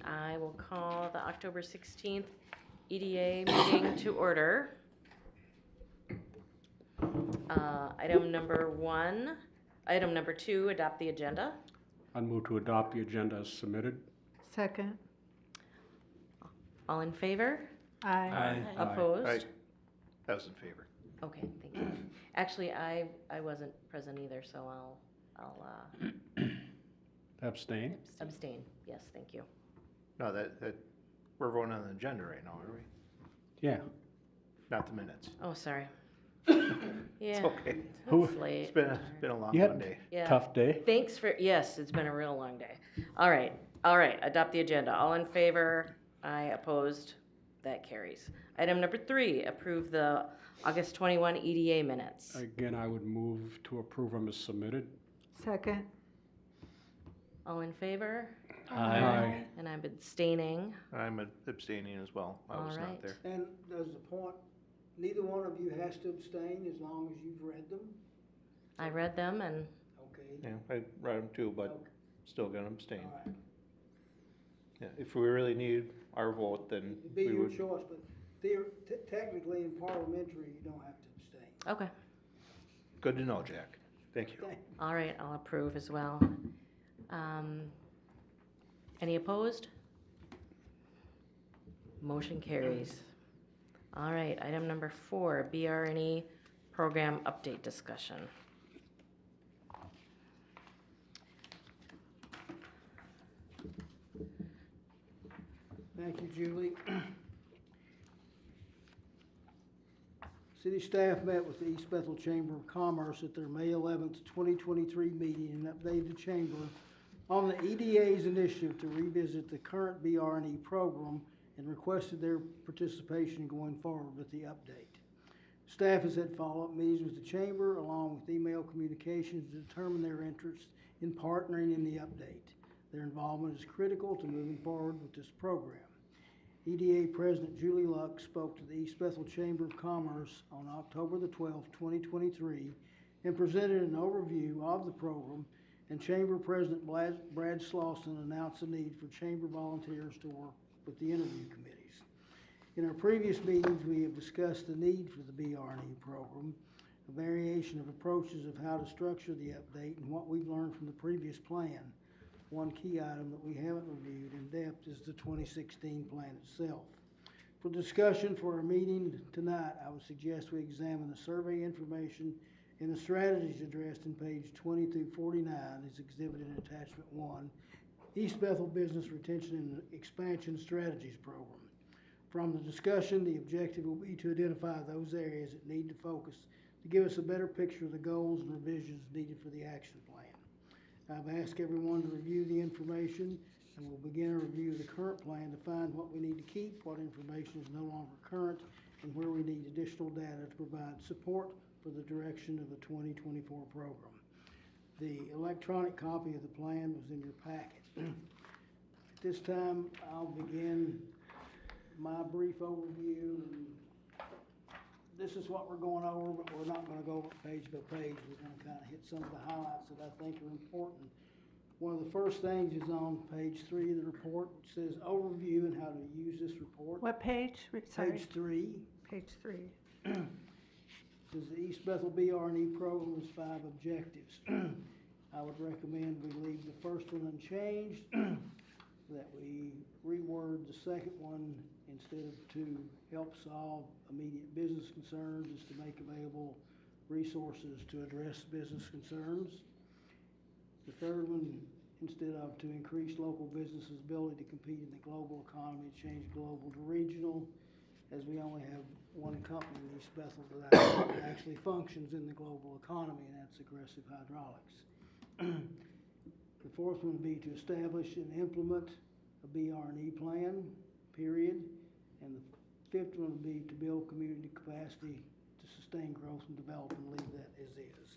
I will call the October 16th EDA meeting to order. Item number 2, adopt the agenda. I'd move to adopt the agenda as submitted. Second. All in favor? Aye. Opposed? Aye. I was in favor. Okay, thank you. Actually, I wasn't present either, so I'll Abstain? abstain. Yes, thank you. No, that we're voting on the agenda right now, are we? Yeah. Not the minutes. Oh, sorry. Yeah. It's okay. It's late. It's been a long You had Monday. Yeah. Tough day. Thanks for, yes, it's been a real long day. All right, adopt the agenda. All in favor? Aye. Opposed? That carries. Item number 3, approve the August 21 EDA minutes. Again, I would move to approve them as submitted. Second. All in favor? Aye. And I'm abstaining. I'm abstaining as well. I was All not right. there. And does the point, neither one of you has to abstain as long as you've read them? I read them and, Okay. Yeah, I read them too, but Okay. still gonna abstain. All right. Yeah, if we really need our vote, then It'd be we your would. choice, but technically in parliamentary, you don't have to abstain. okay. Good to know, Jack. Thank you. Thank- All right, I'll approve as well. Any opposed? Motion carries. All right, item number 4, BRNE program update discussion. Thank you, Julie. City staff met with the East Bethel Chamber of Commerce at their May 11th, 2023 meeting and updated the chamber on the EDA's initiative to revisit the current BRNE program and requested their participation going forward with the update. Staff has had follow-up meetings with the chamber along with email communications to determine their interest in partnering in the update. Their involvement is critical to moving forward with this program. EDA President Julie Luck spoke to the East Bethel Chamber of Commerce on October the 12th, 2023, and presented an overview of the program, and Chamber President Brad Slauson announced the need for chamber volunteers to work with the interview committees. In our previous meetings, we have discussed the need for the BRNE program, a variation of approaches of how to structure the update, and what we've learned from the previous plan. One key item that we haven't reviewed in depth is the 2016 plan itself. For discussion for our meeting tonight, I would suggest we examine the survey information and the strategies addressed in page 20 through 49 as exhibited in attachment 1, East Bethel Business Retention and Expansion Strategies Program. From the discussion, the objective will be to identify those areas that need to focus to give us a better picture of the goals and revisions needed for the action plan. I've asked everyone to review the information, and we'll begin a review of the current plan to find what we need to keep, what information is no longer current, and where we need additional data to provide support for the direction of the 2024 program. The electronic copy of the plan was in your packet. At this time, I'll begin my brief overview. This is what we're going over, but we're not going to go over it page by page. We're going to kind of hit some of the highlights that I think are important. One of the first things is on page 3 of the report, which says overview and how to use this report. What page? Sorry. Page 3. Page 3. Says the East Bethel BRNE program has 5 objectives. I would recommend we leave the first one unchanged, that we reword the second one instead of to help solve immediate business concerns is to make available resources to address business concerns. The third one, instead of to increase local businesses' ability to compete in the global economy, change global to regional, as we only have one company in East Bethel that actually functions in the global economy, and that's Aggressive Hydraulics. The fourth one would be to establish and implement a BRNE plan, period. And the fifth one would be to build community capacity to sustain growth and develop, and leave that as is.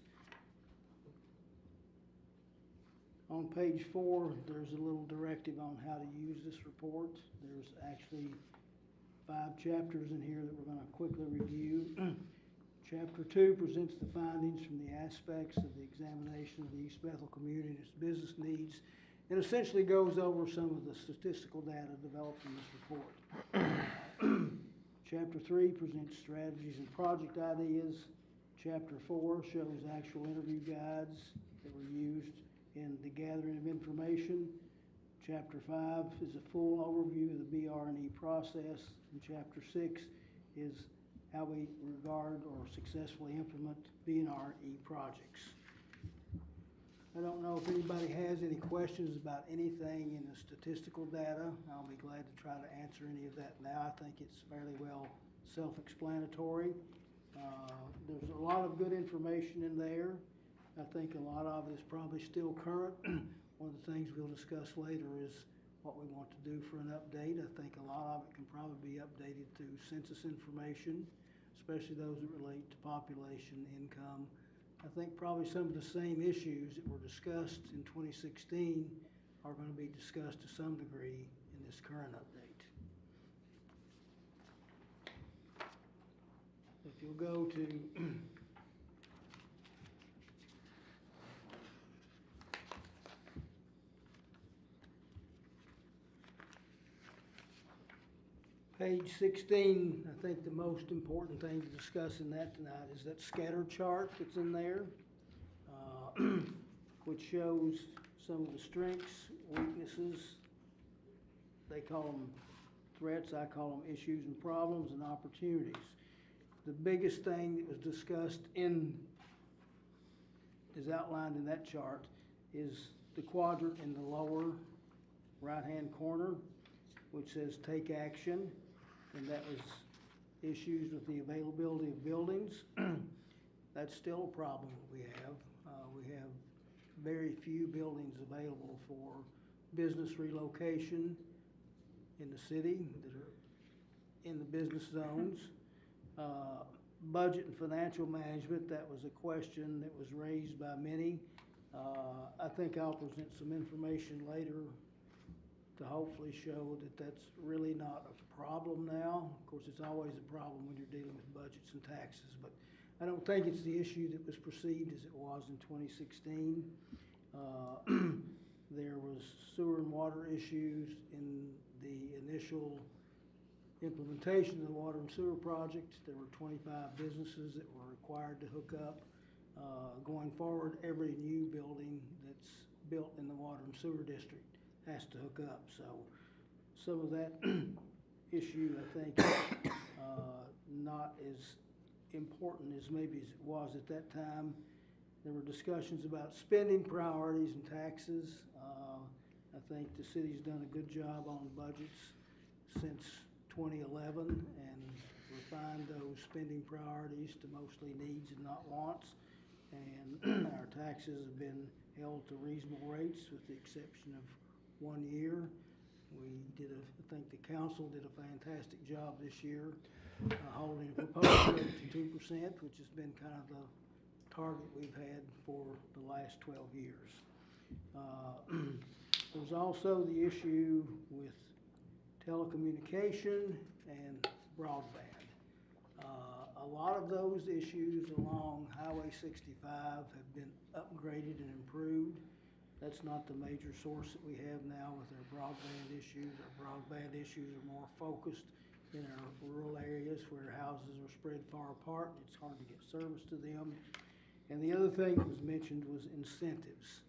On page 4, there's a little directive on how to use this report. There's actually 5 chapters in here that we're going to quickly review. Chapter 2 presents the findings from the aspects of the examination of the East Bethel community and its business needs and essentially goes over some of the statistical data developed in this report. Chapter 3 presents strategies and project ideas. Chapter 4 shows actual interview guides that were used in the gathering of information. Chapter 5 is a full overview of the BR&E process, and Chapter 6 is how we regard or successfully implement BR&E projects. I don't know if anybody has any questions about anything in the statistical data. I'll be glad to try to answer any of that now. I think it's fairly well self-explanatory. There's a lot of good information in there. I think a lot of it is probably still current. One of the things we'll discuss later is what we want to do for an update. I think a lot of it can probably be updated through census information, especially those that relate to population, income. I think probably some of the same issues that were discussed in 2016 are going to be discussed to some degree in this current update. If you'll go to page 16, I think the most important thing to discuss in that tonight is that scatter chart that's in there, which shows some of the strengths, weaknesses. They call them threats, I call them issues and problems and opportunities. The biggest thing that was discussed is outlined in that chart is the quadrant in the lower right-hand corner, which says take action. And that was issues with the availability of buildings. That's still a problem that we have. We have very few buildings available for business relocation in the city that are in the business zones. Budget and financial management, that was a question that was raised by many. I think I'll present some information later to hopefully show that that's really not a problem now. Of course, it's always a problem when you're dealing with budgets and taxes, but I don't think it's the issue that was perceived as it was in 2016. There was sewer and water issues in the initial implementation of the water and sewer project. There were 25 businesses that were required to hook up. Going forward, every new building that's built in the water and sewer district has to hook up. So some of that issue, I think, not as important as maybe as it was at that time. There were discussions about spending priorities and taxes. I think the city's done a good job on budgets since 2011 and refined those spending priorities to mostly needs and not wants. And our taxes have been held to reasonable rates with the exception of 1 year. I think the council did a fantastic job this year, holding a proposed rate to 2%, which has been kind of the target we've had for the last 12 years. There's also the issue with telecommunication and broadband. A lot of those issues along Highway 65 have been upgraded and improved. That's not the major source that we have now with our broadband issues. Our broadband issues are more focused in our rural areas where houses are spread far apart and it's hard to get service to them. And the other thing that was mentioned was incentives.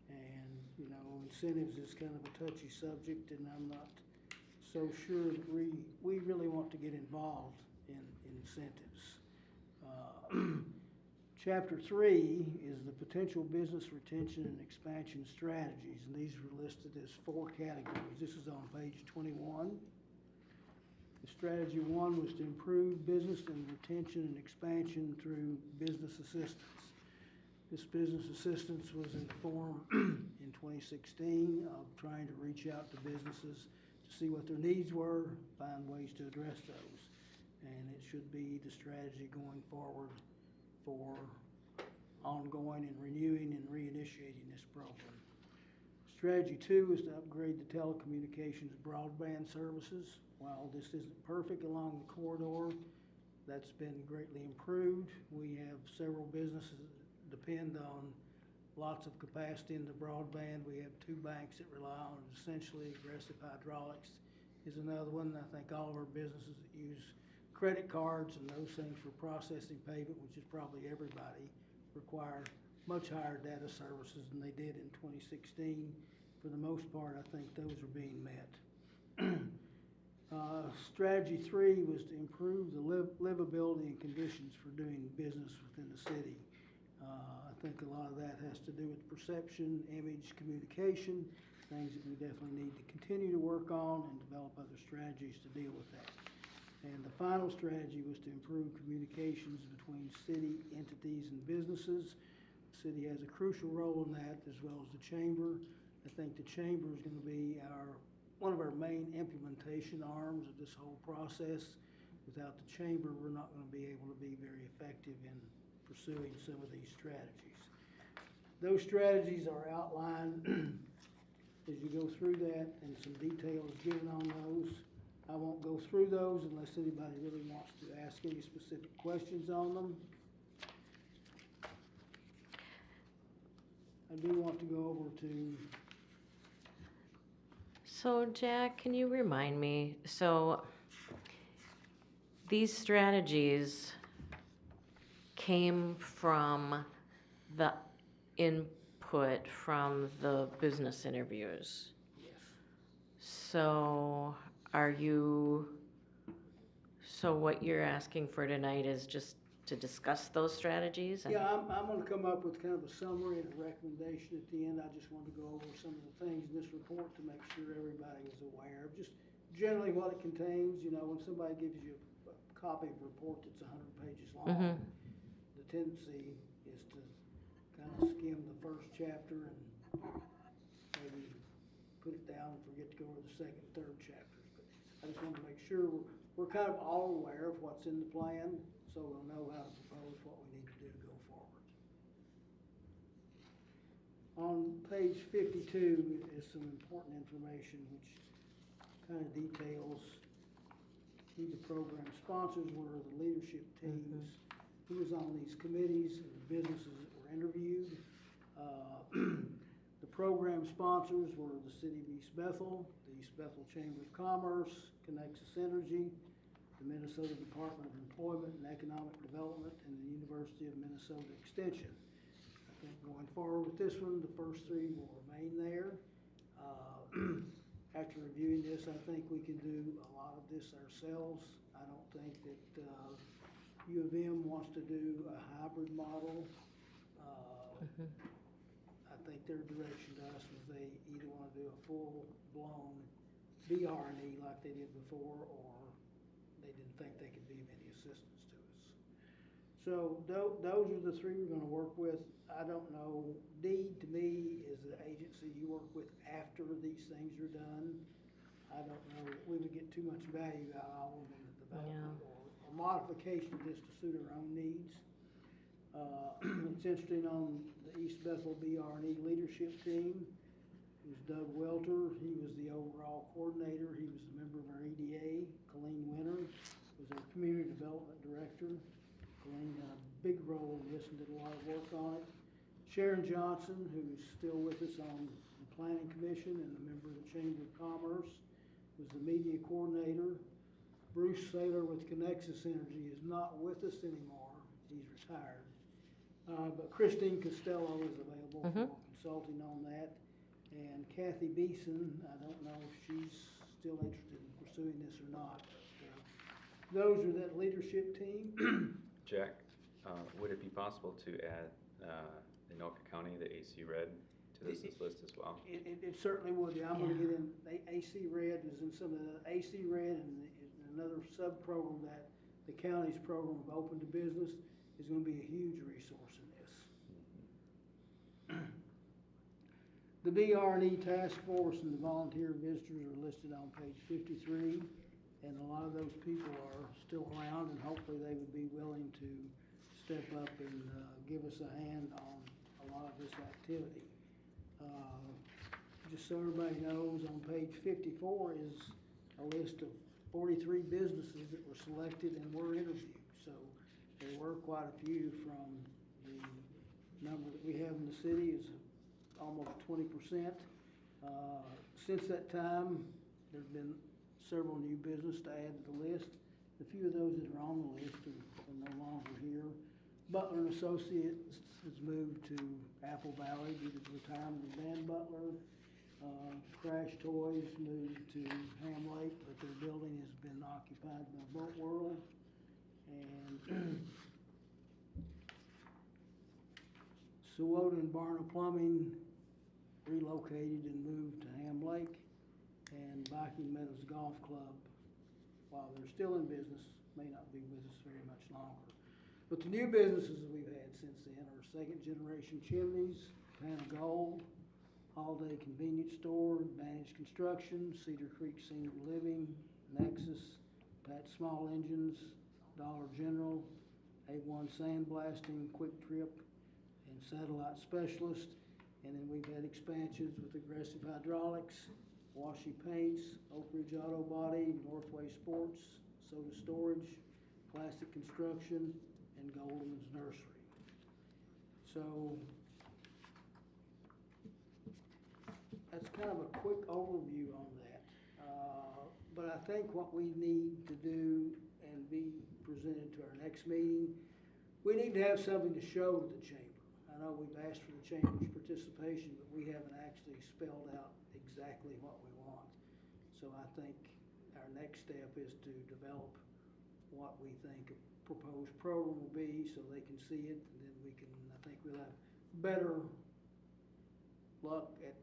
And, you know, incentives is kind of a touchy subject, and I'm not so sure that we really want to get involved in incentives. Chapter 3 is the potential business retention and expansion strategies, and these were listed as 4 categories. This is on page 21. The strategy 1 was to improve business and retention and expansion through business assistance. This business assistance was in the form in 2016 of trying to reach out to businesses to see what their needs were, find ways to address those. And it should be the strategy going forward for ongoing and renewing and reinitiating this program. Strategy 2 is to upgrade the telecommunications broadband services. While this isn't perfect along the corridor, that's been greatly improved. We have several businesses that depend on lots of capacity in the broadband. We have 2 banks that rely on it essentially. Aggressive Hydraulics is another one. I think all of our businesses that use credit cards and those things for processing payment, which is probably everybody, require much higher data services than they did in 2016. For the most part, I think those are being met. Strategy 3 was to improve the livability and conditions for doing business within the city. I think a lot of that has to do with perception, image, communication, things that we definitely need to continue to work on and develop other strategies to deal with that. And the final strategy was to improve communications between city entities and businesses. The city has a crucial role in that, as well as the chamber. I think the chamber is going to be one of our main implementation arms of this whole process. Without the chamber, we're not going to be able to be very effective in pursuing some of these strategies. Those strategies are outlined as you go through that, and some detail is given on those. I won't go through those unless anybody really wants to ask any specific questions on them. I do want to go over to, So Jack, can you remind me, so these strategies came from the input from the business interviews? yes. So so what you're asking for tonight is just to discuss those strategies? Yeah, I'm gonna come up with kind of a summary and a recommendation at the end. I just wanted to go over some of the things in this report to make sure everybody is aware of just generally what it contains. You know, when somebody gives you a copy of a report that's 100 pages long, the tendency is to kind of skim the first chapter and maybe put it down and forget to go over the second and third chapters. But I just wanted to make sure we're kind of all aware of what's in the plan, so we'll know how to propose what we need to do to go forward. On page 52 is some important information which kind of details who the program sponsors were, the leadership teams, who was on these committees, and the businesses that were interviewed. The program sponsors were the City of East Bethel, the East Bethel Chamber of Commerce, Connexus Energy, the Minnesota Department of Employment and Economic Development, and the University of Minnesota Extension. I think going forward with this one, the first 3 will remain there. After reviewing this, I think we can do a lot of this ourselves. I don't think that U of M wants to do a hybrid model. I think their direction to us was they either want to do a full-blown BR&E like they did before, or they didn't think they could be of any assistance to us. So those are the 3 we're going to work with. I don't know, DEED to me is the agency you work with after these things are done. I don't know that we would get too much value out of them in the development or modification of this to suit our own needs. It's interesting on the East Bethel BR&E leadership team. It was Doug Welter. He was the overall coordinator. He was a member of our EDA. Colleen Winter was our community development director. Colleen had a big role in this and did a lot of work on it. Sharon Johnson, who's still with us on the Planning Commission and a member of the Chamber of Commerce, was the media coordinator. Bruce Saylor with Connexus Energy is not with us anymore. He's retired. But Christine Costello is available for consulting on that. And Kathy Beeson, I don't know if she's still interested in pursuing this or not. But, those are that leadership team. Jack, would it be possible to add Anoka County, the AC Red, to this list as well? It certainly would. Yeah, I'm going to get in. AC Red is in some of the AC Red and another sub-program that the county's program of Open to Business is going to be a huge resource in this. The BR&E task force and the volunteer visitors are listed on page 53, and a lot of those people are still around, and hopefully they would be willing to step up and give us a hand on a lot of this activity. Just so everybody knows, on page 54 is a list of 43 businesses that were selected and were interviewed. So there were quite a few from the number that we have in the city is almost 20%. Since that time, there's been several new business to add to the list. A few of those that are on the list are no longer here. Butler and Associates has moved to Apple Valley due to the retirement of Dan Butler. Crash Toys moved to Ham Lake, but their building has been occupied by Boat World. And Sewota and Barna Plumbing relocated and moved to Ham Lake. And Viking Meadows Golf Club, while they're still in business, may not be with us very much longer. But the new businesses that we've had since then are Second Generation Chimneys, Pan of Gold, Holiday Convenience Store, Advantage Construction, Cedar Creek Senior Living, Nexus, Pat Small Engines, Dollar General, A1 Sandblasting, Quick Trip, and Satellite Specialist. And then we've had expansions with Aggressive Hydraulics, Washy Paints, Oak Ridge Auto Body, Northway Sports, Soda Storage, Classic Construction, and Goldman's Nursery. So that's kind of a quick overview on that. But I think what we need to do and be presented to our next meeting, we need to have something to show to the chamber. I know we've asked for the chamber's participation, but we haven't actually spelled out exactly what we want. So I think our next step is to develop what we think a proposed program will be so they can see it, and then we can, I think we'll have better luck at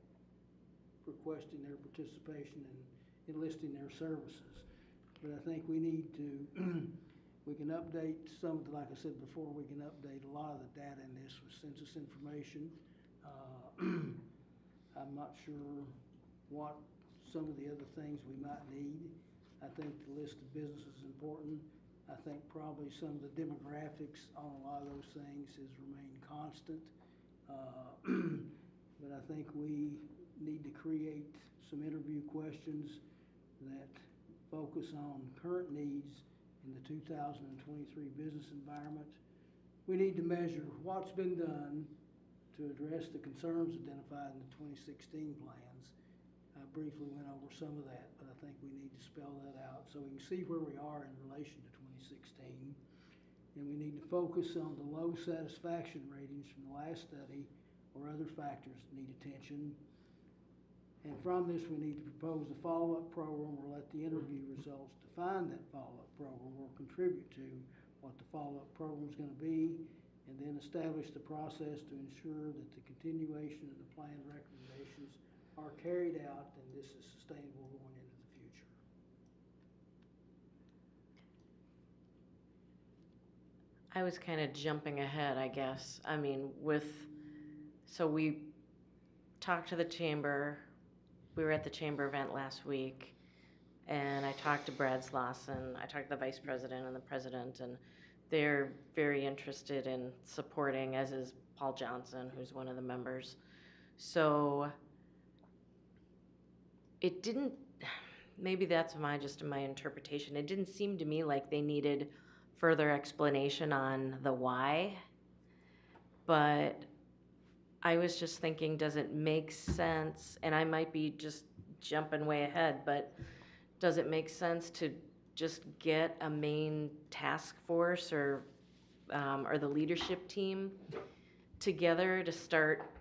requesting their participation and enlisting their services. But I think we need to, we can update some of the, like I said before, we can update a lot of the data in this with census information. I'm not sure what some of the other things we might need. I think the list of business is important. I think probably some of the demographics on a lot of those things has remained constant. But I think we need to create some interview questions that focus on current needs in the 2023 business environment. We need to measure what's been done to address the concerns identified in the 2016 plans. I briefly went over some of that, but I think we need to spell that out so we can see where we are in relation to 2016. And we need to focus on the low satisfaction ratings from the last study or other factors that need attention. And from this, we need to propose a follow-up program or let the interview results define that follow-up program or contribute to what the follow-up program is going to be, and then establish the process to ensure that the continuation of the plan recommendations are carried out and this is sustainable going into the future. I was kind of jumping ahead, I guess. I mean, so we talked to the chamber. We were at the chamber event last week, and I talked to Brad Slauson. I talked to the vice president and the president, and they're very interested in supporting, as is Paul Johnson, who's one of the members. So it didn't, maybe that's just my interpretation. It didn't seem to me like they needed further explanation on the why, but I was just thinking, does it make sense, and I might be just jumping way ahead, but does it make sense to just get a main task force or the leadership team together to start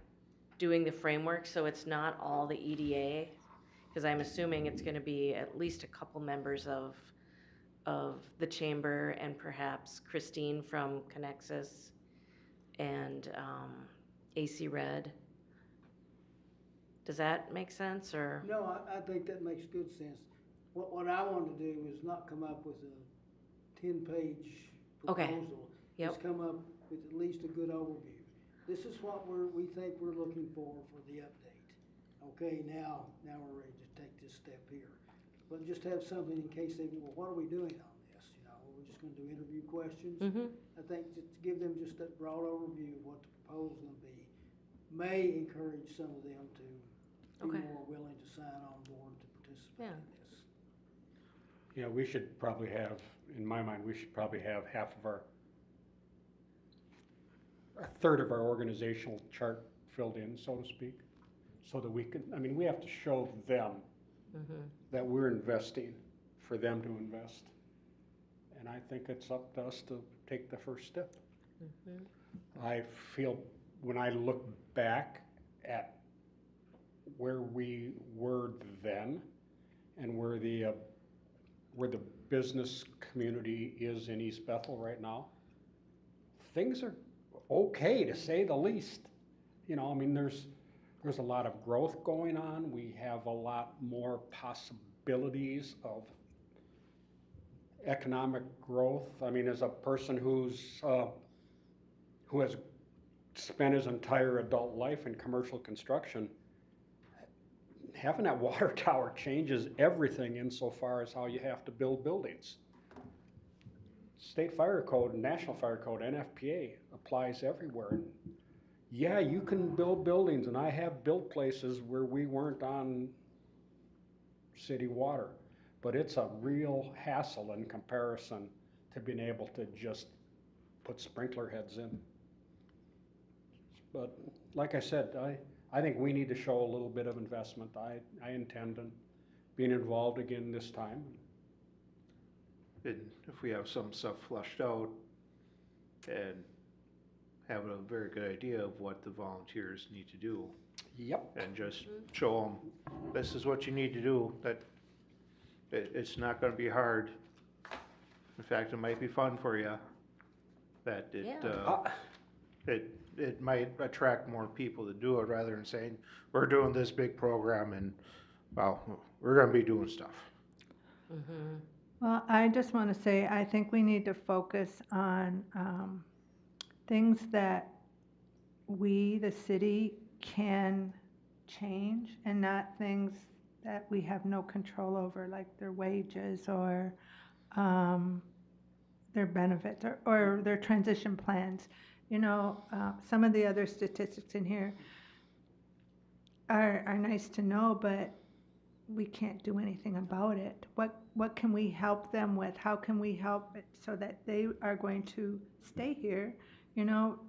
doing the framework so it's not all the EDA? Because I'm assuming it's going to be at least a couple members of the chamber and perhaps Christine from Connexus and AC Red. Does that make sense, or? No, I think that makes good sense. What I want to do is not come up with a 10-page Okay. proposal. Yep. Just come up with at least a good overview. This is what we think we're looking for the update. Okay, now we're ready to take this step here. But just have something in case they, well, what are we doing on this? You know, we're just going to do interview questions. Mm-hmm. I think just to give them just that broad overview of what the proposal is going to be may encourage some of them to be Okay. more willing to sign on board to participate Yeah. in this. Yeah, we should probably have, in my mind, we should probably have half of a third of our organizational chart filled in, so to speak, so that we can, I mean, we have to show them that we're investing for them to invest. And I think it's up to us to take the first step. I feel when I look back at where we were then and where the business community is in East Bethel right now, things are okay to say the least. You know, I mean, there's a lot of growth going on. We have a lot more possibilities of economic growth. I mean, as a person who has spent his entire adult life in commercial construction, having that water tower changes everything insofar as how you have to build buildings. State Fire Code and National Fire Code, NFPA, applies everywhere. And yeah, you can build buildings, and I have built places where we weren't on city water, but it's a real hassle in comparison to being able to just put sprinkler heads in. But like I said, I think we need to show a little bit of investment. I intend on being involved again this time. And if we have some stuff fleshed out and have a very good idea of what the volunteers need to do, Yep. and just show them, this is what you need to do, that it's not gonna be hard. In fact, it might be fun for you, that it might attract more people to do it, rather than saying, we're doing this big program and, well, we're gonna be doing stuff. Well, I just want to say, I think we need to focus on things that we, the city, can change, and not things that we have no control over, like their wages or their benefits or their transition plans. You know, some of the other statistics in here are nice to know, but we can't do anything about it. What can we help them with? How can we help it so that they are going to stay here? You know,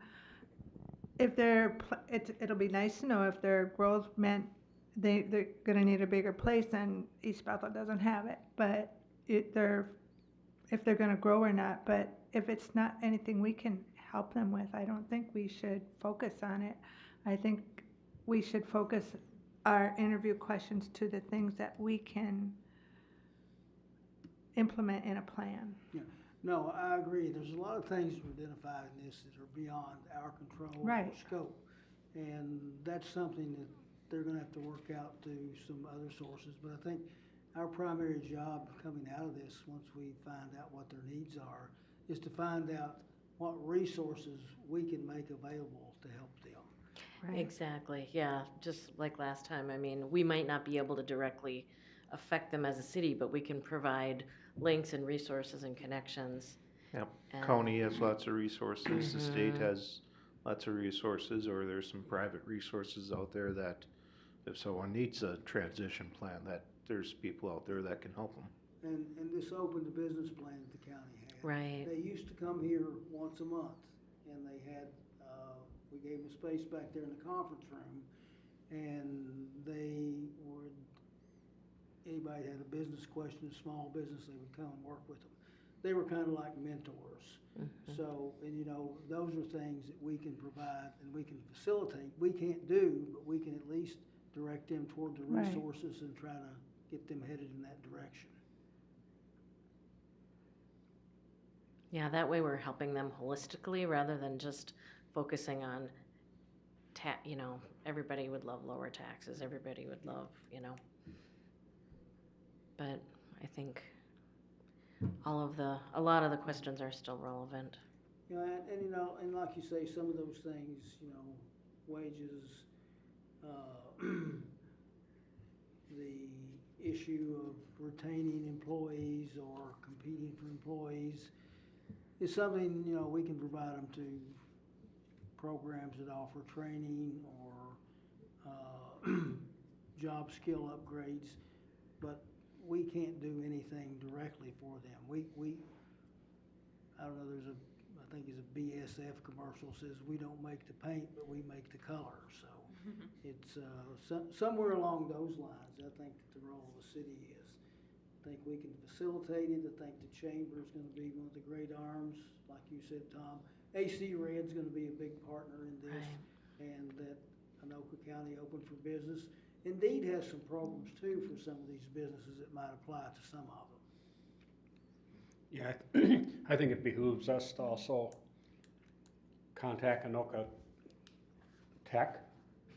if it'll be nice to know if their growth meant they're going to need a bigger place, and East Bethel doesn't have it. But if they're going to grow or not. But if it's not anything we can help them with, I don't think we should focus on it. I think we should focus our interview questions to the things that we can implement in a plan. Yeah, no, I agree. There's a lot of things that were identified in this that are beyond our control or Right. scope. And that's something that they're gonna have to work out through some other sources. But I think our primary job coming out of this, once we find out what their needs are, is to find out what resources we can make available to help them. Right. Exactly, yeah, just like last time. I mean, we might not be able to directly affect them as a city, but we can provide links and resources and connections. Yep, And- county has lots of resources, the state has lots of resources, or there's some private resources out there that if someone needs a transition plan, that there's people out there that can help them. And this opened the business plan that the county had. Right. They used to come here once a month, and they had, we gave them space back there in the conference room, and they would, anybody had a business question, a small business, they would come and work with them. They were kind of like mentors. So, and you know, those are things that we can provide and we can facilitate. We can't do, but we can at least direct them toward the Right. resources and try to get them headed in that direction. Yeah, that way we're helping them holistically rather than just focusing on you know, everybody would love lower taxes, everybody would love, you know. But I think a lot of the questions are still relevant. You know, and you know, and like you say, some of those things, you know, wages, the issue of retaining employees or competing for employees is something, you know, we can provide them to programs that offer training or job skill upgrades, but we can't do anything directly for them. I don't know, there's a think it's a BSF commercial, says we don't make the paint, but we make the color, so. It's, somewhere along those lines, I think that the role of the city is. I think we can facilitate it, I think the chamber's gonna be one of the great arms, like you said, Tom. AC Red's gonna be a big partner in this, and that Anoka County Open for Business. Indeed has some programs too for some of these businesses that might apply to some of them. Yeah, I think it behooves us to also contact Anoka Tech,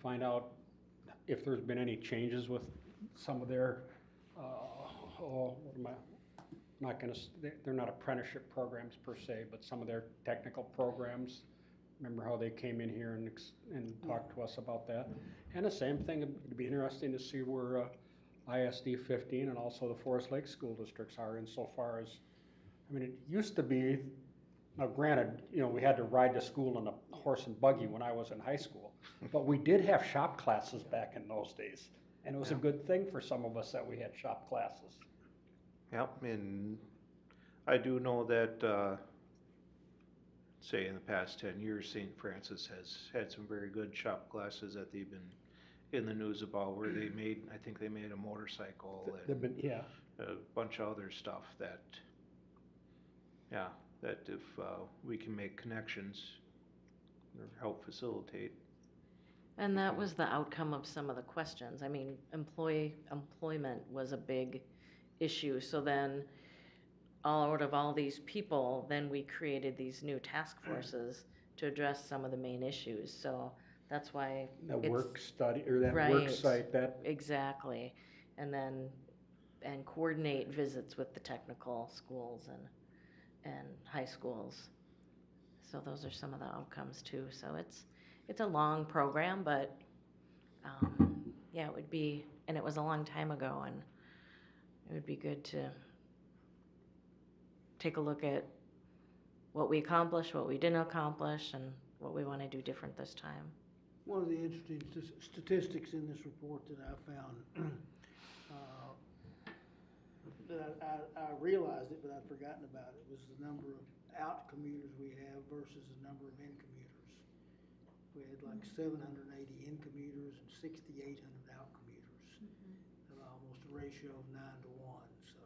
find out if there's been any changes with some of their, not gonna, they're not apprenticeship programs per se, but some of their technical programs. Remember how they came in here and talked to us about that? And the same thing, it'd be interesting to see where ISD 15 and also the Forest Lake School Districts are insofar as, I mean, it used to be, now granted, you know, we had to ride to school in a horse and buggy when I was in high school, but we did have shop classes back in those days. And it was a good thing for some of us that we had shop classes. Yep, and I do know that, say in the past 10 years, St. Francis has had some very good shop classes that they've been in the news about, where they made, I think they made a motorcycle They've and been, yeah, a bunch of other stuff that, yeah, that if we can make connections or help facilitate. And that was the outcome of some of the questions. I mean, employment was a big issue. So then, out of all these people, then we created these new task forces to address some of the main issues. So that's why that it's, work study, or that work Right. site, that, exactly. And then, and coordinate visits with the technical schools and high schools. So those are some of the outcomes too. So it's a long program, but, yeah, it would be, and it was a long time ago, and it would be good to take a look at what we accomplished, what we didn't accomplish, and what we want to do different this time. One of the interesting statistics in this report that I found, that I realized it, but I'd forgotten about it, was the number of out commuters we have versus the number of in commuters. We had like 780 in commuters and 6,800 out commuters, and almost a ratio of 9 to 1. So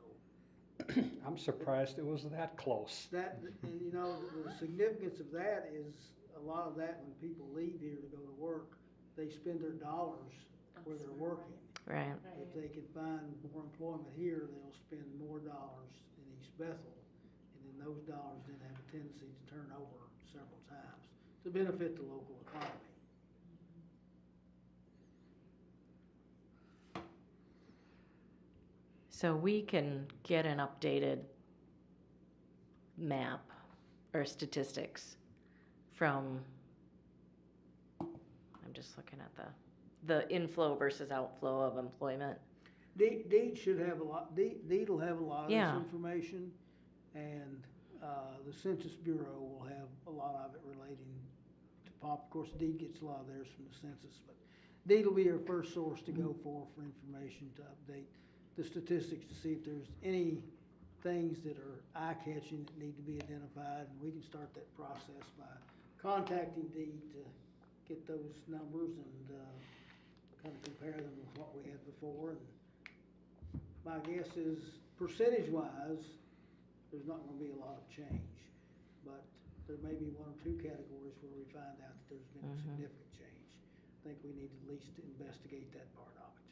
I'm surprised it was that close. that, and you know, the significance of that is a lot of that when people leave here to go to work, they spend their dollars where they're working. Right. If they can find more employment here, they'll spend more dollars in East Bethel, and then those dollars then have a tendency to turn over several times to benefit the local economy. So we can get an updated map or statistics from, I'm just looking at the inflow versus outflow of employment. Deed should have a lot, Deed will have a lot of Yeah. this information, and the Census Bureau will have a lot of it relating to pop. Of course, Deed gets a lot of theirs from the census, but Deed will be your first source to go for information to update the statistics to see if there's any things that are eye-catching that need to be identified, and we can start that process by contacting Deed to get those numbers and kind of compare them with what we had before. And my guess is, percentage-wise, there's not gonna be a lot of change, but there may be one or two categories where we find out that there's been a significant change. I think we need at least to investigate that part of it.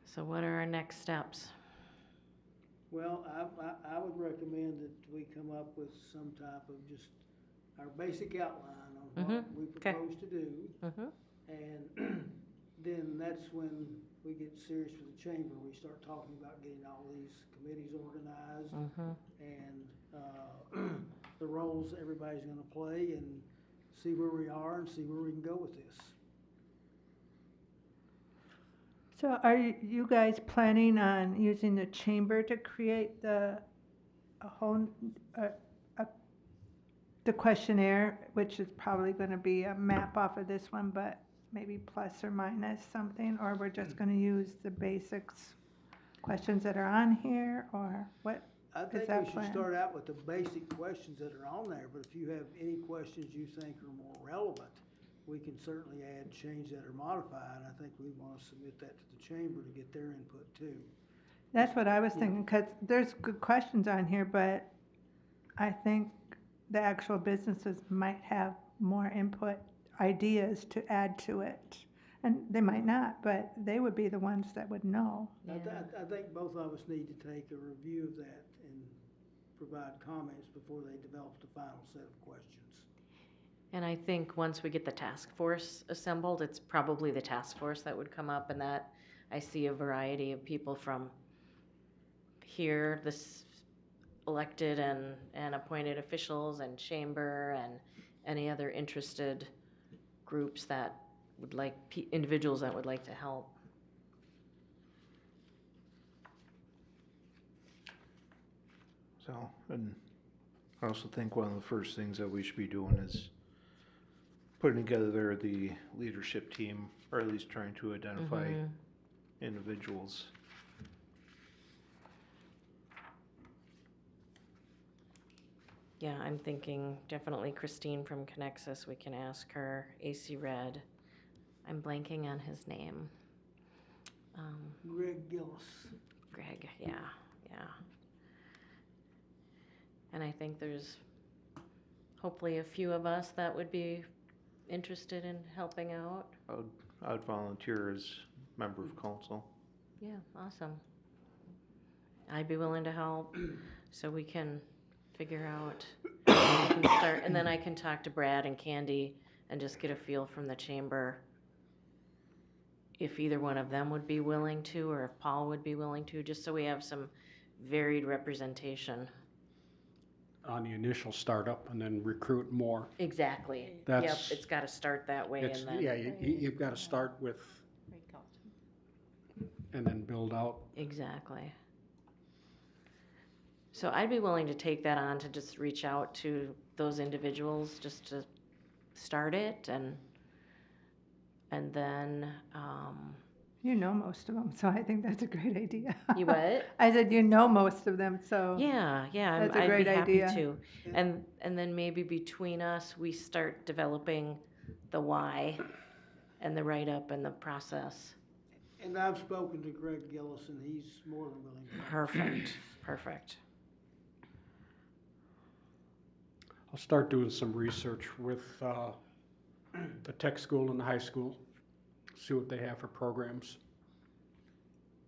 So what are our next steps? Well, I would recommend that we come up with some type of just our basic outline on what we Okay. propose to do. And then that's when we get serious with the chamber. We start talking about getting all these committees organized and the roles everybody's gonna play, and see where we are and see where we can go with this. So are you guys planning on using the chamber to create the questionnaire, which is probably gonna be a map off of this one, but maybe plus or minus something, or we're just gonna use the basics? questions that are on here, or what? I think that we should plan? start out with the basic questions that are on there, but if you have any questions you think are more relevant, we can certainly add, change that or modify, and I think we wanna submit that to the chamber to get their input too. That's what I was Yeah. thinking, because there's good questions on here, but I think the actual businesses might have more input, ideas to add to it. And they might not, but they would be the ones that would know. I think both of us need to take a review of that and provide comments before they develop the final set of questions. And I think once we get the task force assembled, it's probably the task force that would come up, and that I see a variety of people from here, this elected and appointed officials and chamber and any other interested groups that would like, individuals that would like to help. So, and I also think one of the first things that we should be doing is putting together the leadership team, or at least trying to identify Mhm. individuals. Yeah, I'm thinking definitely Christine from Connexus, we can ask her, AC Red. I'm blanking on his name. Greg Gillis. Greg, yeah. And I think there's hopefully a few of us that would be interested in helping out. I would volunteer as member of council. Yeah, awesome. I'd be willing to help, so we can figure out, we can start, and then I can talk to Brad and Candy and just get a feel from the chamber if either one of them would be willing to, or if Paul would be willing to, just so we have some varied representation. On the initial startup and then recruit more. Exactly. Yep, That's- it's gotta start that way It's, and then. yeah, you've gotta start with, and then build out. Exactly. So I'd be willing to take that on to just reach out to those individuals just to start it and then, You know most of them, so I think that's a great idea. you what? I said, you know most of them, so. Yeah, That's a I'd great be happy idea. to. And then maybe between us, we start developing the why and the write-up and the process. And I've spoken to Greg Gillis, and he's more than willing to. Perfect. I'll start doing some research with the tech school and the high school, see what they have for programs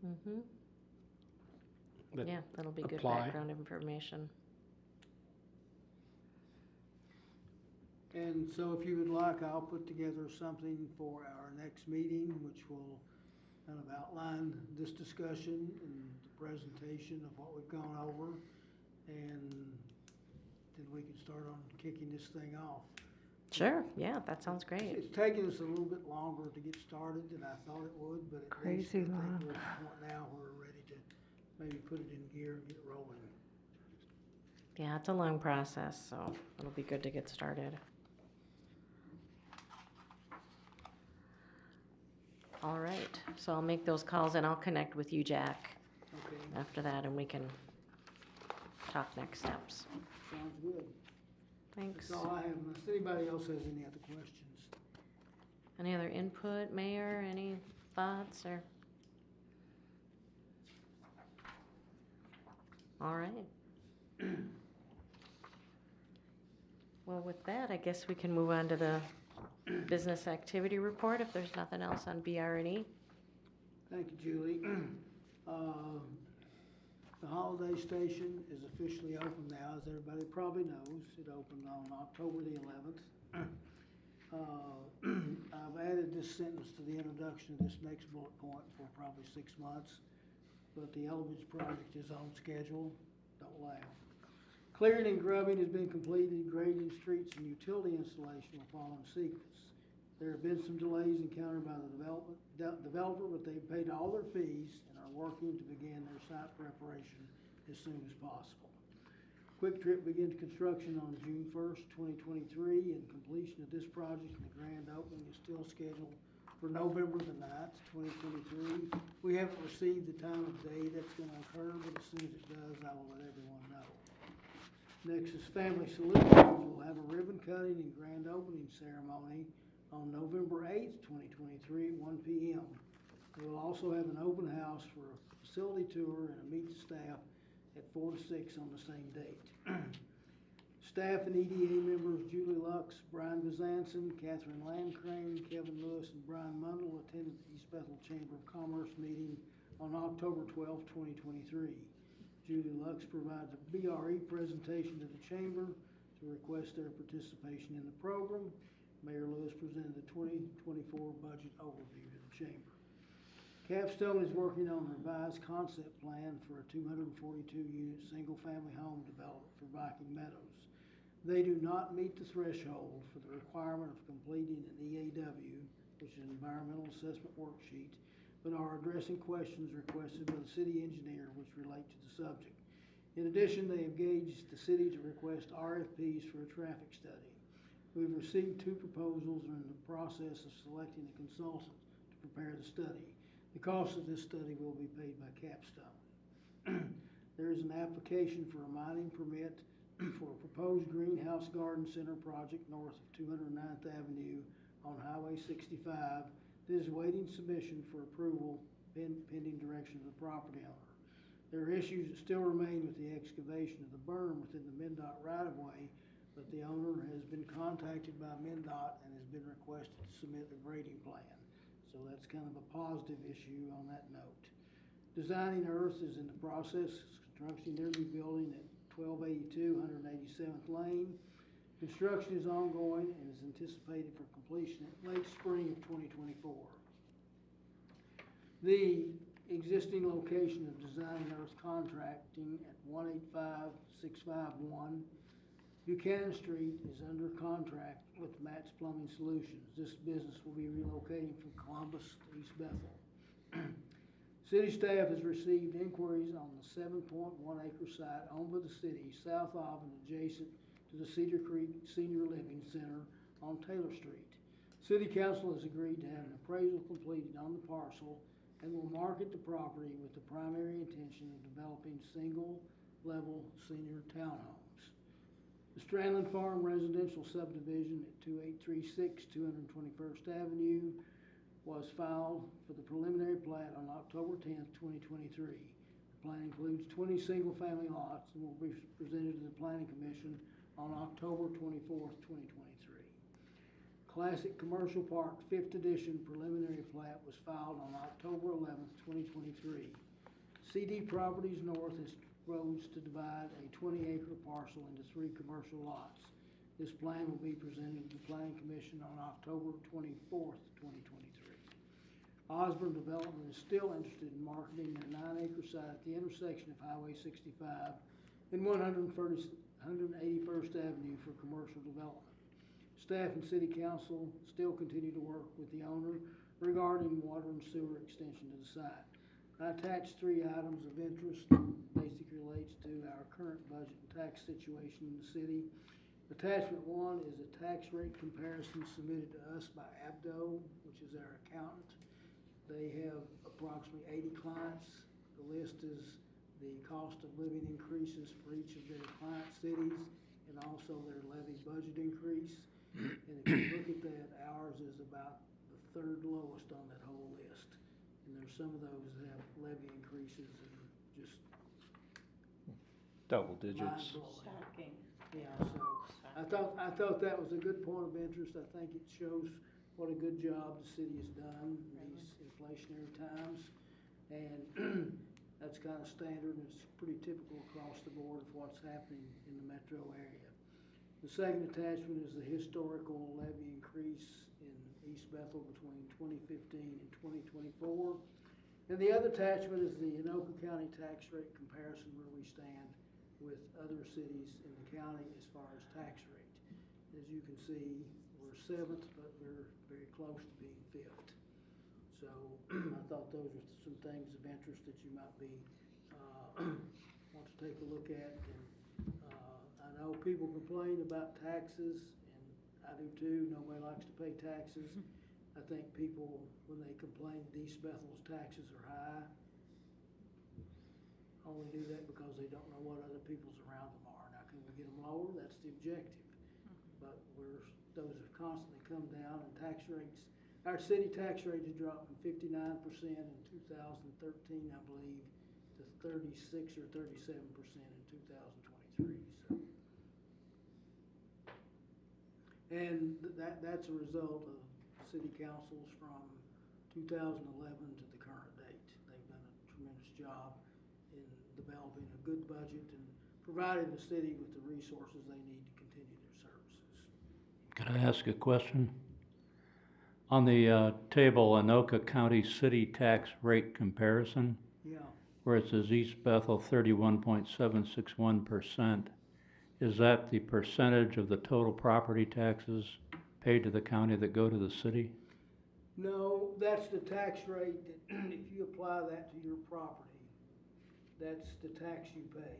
Mm-hmm. that Yeah, that'll be good apply. background information. And so if you would like, I'll put together something for our next meeting, which will kind of outline this discussion and the presentation of what we've gone over. And then we can start on kicking this thing off. Sure, yeah, that sounds great. It's taken us a little bit longer to get started than I thought it would, but at least I Crazy think long. we're at the point now where we're ready to maybe put it in gear and get rolling. Yeah, it's a long process, so it'll be good to get started. All right, so I'll make those calls and I'll connect with you, Jack, Okay, after that, and we can talk next steps. sounds good. Thanks. That's all I have, unless anybody else has any other questions. Any other input, Mayor? Any thoughts or? All right. Well, with that, I guess we can move on to the business activity report if there's nothing else on BR&E. Thank you, Julie. The Holiday Station is officially open now, as everybody probably knows. It opened on October the 11th. I've added this sentence to the introduction of this next bullet point for probably 6 months, but the Elbridge project is on schedule. Don't laugh. Clearing and grubbing has been completed, grading streets and utility installation will follow in sequence. There have been some delays encountered by the developer, but they've paid all their fees and are working to begin their site preparation as soon as possible. Quick Trip begins construction on June 1st, 2023, and completion of this project and the grand opening is still scheduled for November the 9th, 2023. We haven't received the time of day that's gonna occur, but as soon as it does, I will let everyone know. Next is Family Solutions. We'll have a ribbon cutting and grand opening ceremony on November 8th, 2023 at 1 p.m. We will also have an open house for a facility tour and a meet the staff at 4 to 6 on the same date. Staff and EDA members Julie Lux, Brian Bezanson, Catherine Landcrane, Kevin Lewis, and Brian Mundell attended the East Bethel Chamber of Commerce meeting on October 12, 2023. Julie Lux provided a BRE presentation to the Chamber to request their participation in the program. Mayor Lewis presented the 2024 budget overview to the Chamber. Capstone is working on a revised concept plan for a 242-unit single-family home development for Viking Meadows. They do not meet the threshold for the requirement of completing an EAW, which is an environmental assessment worksheet, but are addressing questions requested by the city engineer which relate to the subject. In addition, they engaged the city to request RFPs for a traffic study. We've received 2 proposals and are in the process of selecting a consultant to prepare the study. The cost of this study will be paid by Capstone. There is an application for a mining permit for a proposed greenhouse garden center project north of 209th Avenue on Highway 65 that is waiting submission for approval pending direction of the property owner. There are issues that still remain with the excavation of the berm within the MnDOT right-of-way, but the owner has been contacted by MnDOT and has been requested to submit a grading plan. So that's kind of a positive issue on that note. Designing Earth is in the process of constructing their new building at 1282 187th Lane. Construction is ongoing and is anticipated for completion in late spring of 2024. The existing location of Design Earth Contracting at 185651 Buchanan Street is under contract with Matt's Plumbing Solutions. This business will be relocating from Columbus to East Bethel. City staff has received inquiries on the 7.1 acre site owned by the city south of and adjacent to the Cedar Creek Senior Living Center on Taylor Street. City Council has agreed to have an appraisal completed on the parcel and will market the property with the primary intention of developing single-level senior townhomes. The Strandland Farm Residential Subdivision at 2836 221st Avenue was filed for the preliminary plat on October 10th, 2023. The plan includes 20 single-family lots and will be presented to the Planning Commission on October 24th, 2023. Classic Commercial Park 5th Edition preliminary plat was filed on October 11th, 2023. CD Properties North has proposed to divide a 20-acre parcel into 3 commercial lots. This plan will be presented to the Planning Commission on October 24th, 2023. Osborne Development is still interested in marketing their 9-acre site at the intersection of Highway 65 and 181st Avenue for commercial development. Staff and City Council still continue to work with the owner regarding water and sewer extension to the site. I attached 3 items of interest that basically relates to our current budget and tax situation in the city. Attachment 1 is a tax rate comparison submitted to us by Abdo, which is our accountant. They have approximately 80 clients. The list is the cost of living increases for each of their client cities and also their levy budget increase. And if you look at that, ours is about the 3rd lowest on that whole list. And there's some of those that have levy increases that are just Double digits. mind-blowing. Shocking. Yeah, so I thought that was a good point of interest. I think it shows what a good job the city has done in these inflationary times. And that's kind of standard, and it's pretty typical across the board of what's happening in the metro area. The second attachment is the historical levy increase in East Bethel between 2015 and 2024. And the other attachment is the Anoka County tax rate comparison, where we stand with other cities in the county as far as tax rate. As you can see, we're 7th, but we're very close to being 5th. So I thought those were some things of interest that you might be want to take a look at. And I know people complain about taxes, and I do too. Nobody likes to pay taxes. I think people, when they complain that East Bethel's taxes are high, only do that because they don't know what other people's around them are. Now, can we get them lower? That's the objective. But those have constantly come down, and tax rates, our city tax rate has dropped from 59% in 2013, I believe, to 36 or 37% in 2023. So, and that's a result of city councils from 2011 to the current date. They've done a tremendous job in developing a good budget and providing the city with the resources they need to continue their services. Can I ask a question? On the table, Anoka County City Tax Rate Comparison, Yeah. where it says East Bethel 31.761%, is that the percentage of the total property taxes paid to the county that go to the city? No, that's the tax rate that, if you apply that to your property, that's the tax you pay.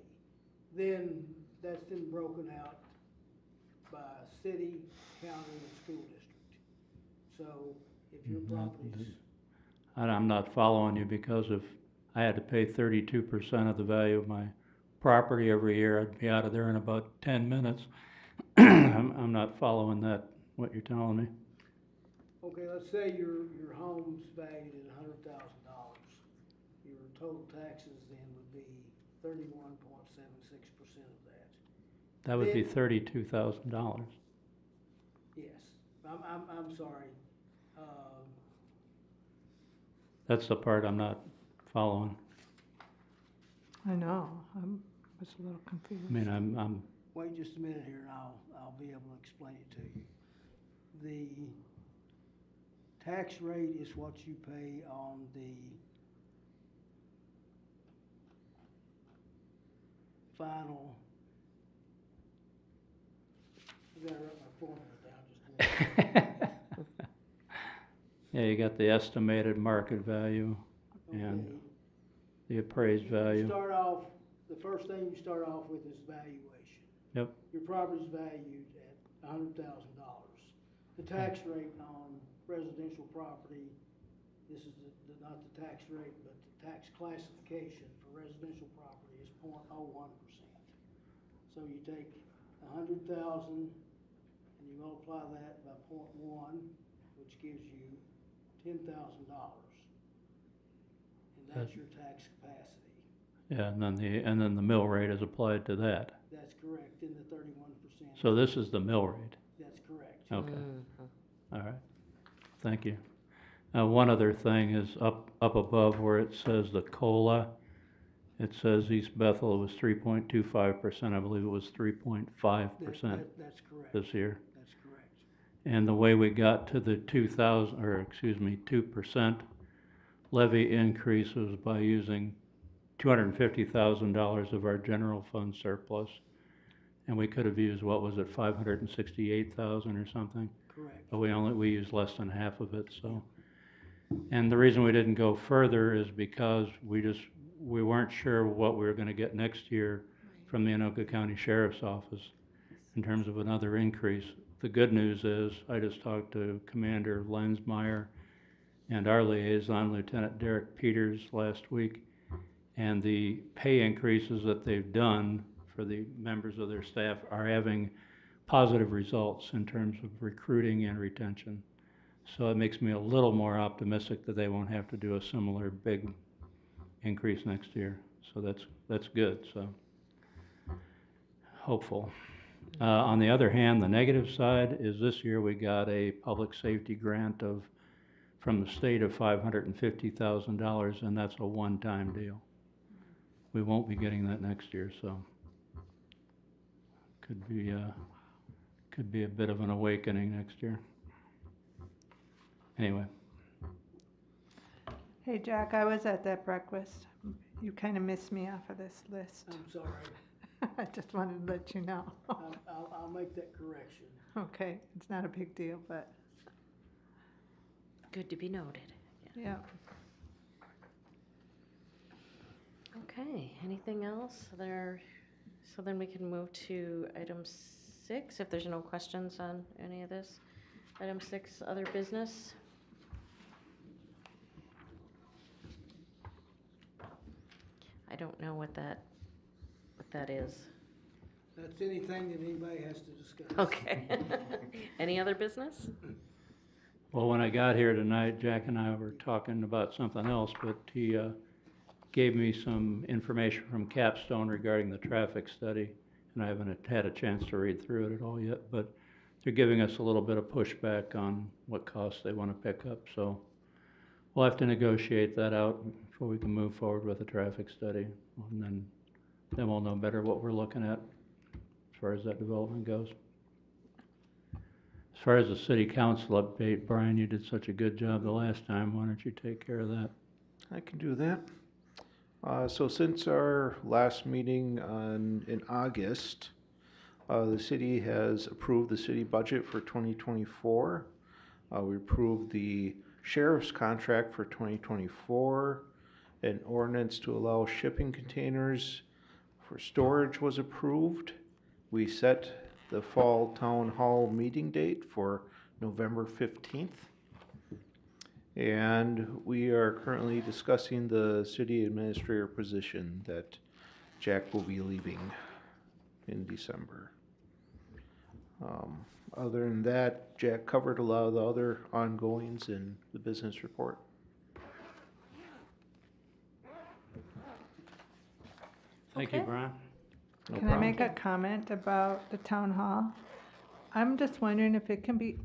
Then, that's then broken out by city, county, and school district. So, if your property's, I'm not following you, because if I had to pay 32% of the value of my property every year, I'd be out of there in about 10 minutes. I'm not following that, what you're telling me. okay, let's say your home's valued at $100,000. Your total taxes then would be 31.76% of that. That would be Then- $32,000. Yes, I'm sorry. That's the part I'm not following. I know, I was a little confused. I mean, I'm Wait just a minute here and I'll be able to explain it to you. The tax rate is what you pay on the final. I gotta write my formula down just a minute. yeah, you got the estimated market value and Okay. the appraised value. Start off, the first thing you start off with is valuation. Yep. Your property's valued at $100,000. The tax rate on residential property, this is not the tax rate, but the tax classification for residential property is 0.01%. So you take 100,000 and you multiply that by 0.1, which gives you $10,000. And that's your tax capacity. Yeah, and then the mill rate is applied to that. That's correct, in the 31%. So this is the mill rate. That's correct. Okay. Mhm. All right. Thank you. One other thing is up above where it says the COLA. It says East Bethel was 3.25%. I believe it was 3.5% That's correct. this year. That's correct. And the way we got to the 2% levy increase was by using $250,000 of our general fund surplus. And we could have used, what was it, 568,000 or something? Correct. But we used less than half of it, so. And the reason we didn't go further is because we weren't sure what we were gonna get next year from the Anoka County Sheriff's Office in terms of another increase. The good news is, I just talked to Commander Lensmeyer and our liaison, Lieutenant Derek Peters, last week, and the pay increases that they've done for the members of their staff are having positive results in terms of recruiting and retention. So it makes me a little more optimistic that they won't have to do a similar big increase next year. So that's good, so hopeful. On the other hand, the negative side is this year we got a public safety grant from the state of $550,000, and that's a one-time deal. We won't be getting that next year, so could be a bit of an awakening next year. Anyway, Hey, Jack, I was at that breakfast. You kind of missed me off of this list. I'm sorry. I just wanted to let you know. I'll make that correction. Okay, it's not a big deal, but, Good to be noted. yeah. Okay, anything else there? So then we can move to item 6, if there's no questions on any of this. Item 6, other business. I don't know what that is. That's anything that anybody has to discuss. Okay. Any other business? Well, when I got here tonight, Jack and I were talking about something else, but he gave me some information from Capstone regarding the traffic study, and I haven't had a chance to read through it at all yet, but they're giving us a little bit of pushback on what costs they want to pick up, so we'll have to negotiate that out before we can move forward with the traffic study, and then we'll know better what we're looking at as far as that development goes. As far as the city council update, Brian, you did such a good job the last time. Why don't you take care of that? I can do that. So since our last meeting in August, the city has approved the city budget for 2024. We approved the sheriff's contract for 2024. An ordinance to allow shipping containers for storage was approved. We set the fall town hall meeting date for November 15th. And we are currently discussing the city administrator position that Jack will be leaving in December. Other than that, Jack covered a lot of the other ongoings in the business report. Thank you, Okay. Brian. No Can I problem. make a comment about the town hall? I'm just wondering if it can be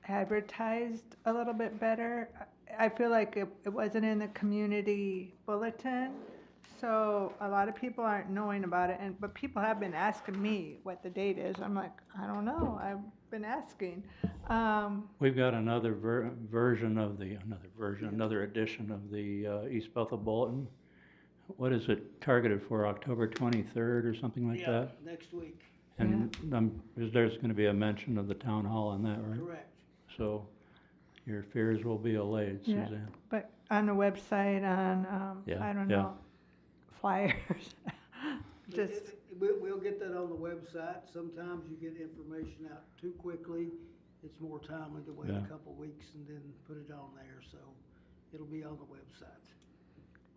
advertised a little bit better. I feel like it wasn't in the community bulletin, so a lot of people aren't knowing about it, but people have been asking me what the date is. I'm like, I don't know, I've been asking. We've got another another edition of the East Bethel Bulletin. What is it targeted for, October 23rd or something like Yeah, that? next week, And there's gonna be a mention of the town hall in that, right? correct. So your fears will be allayed, Yeah. Suzanne. But on the website, Yeah, I don't yeah. know, flyers, just, We'll get that on the website. Sometimes you get information out too quickly. It's more timely to wait Yeah. a couple weeks and then put it on there, so it'll be on the website.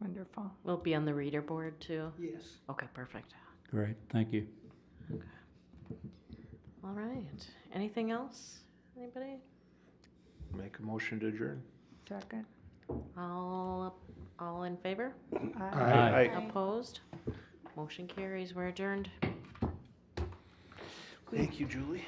wonderful. Will it be on the reader board too? Yes. Okay, perfect. Great, thank you. All right. Anything else? Anybody? Make a motion to adjourn. Second. All in favor? Aye. Opposed? Motion carries. We're adjourned. Thank you, Julie.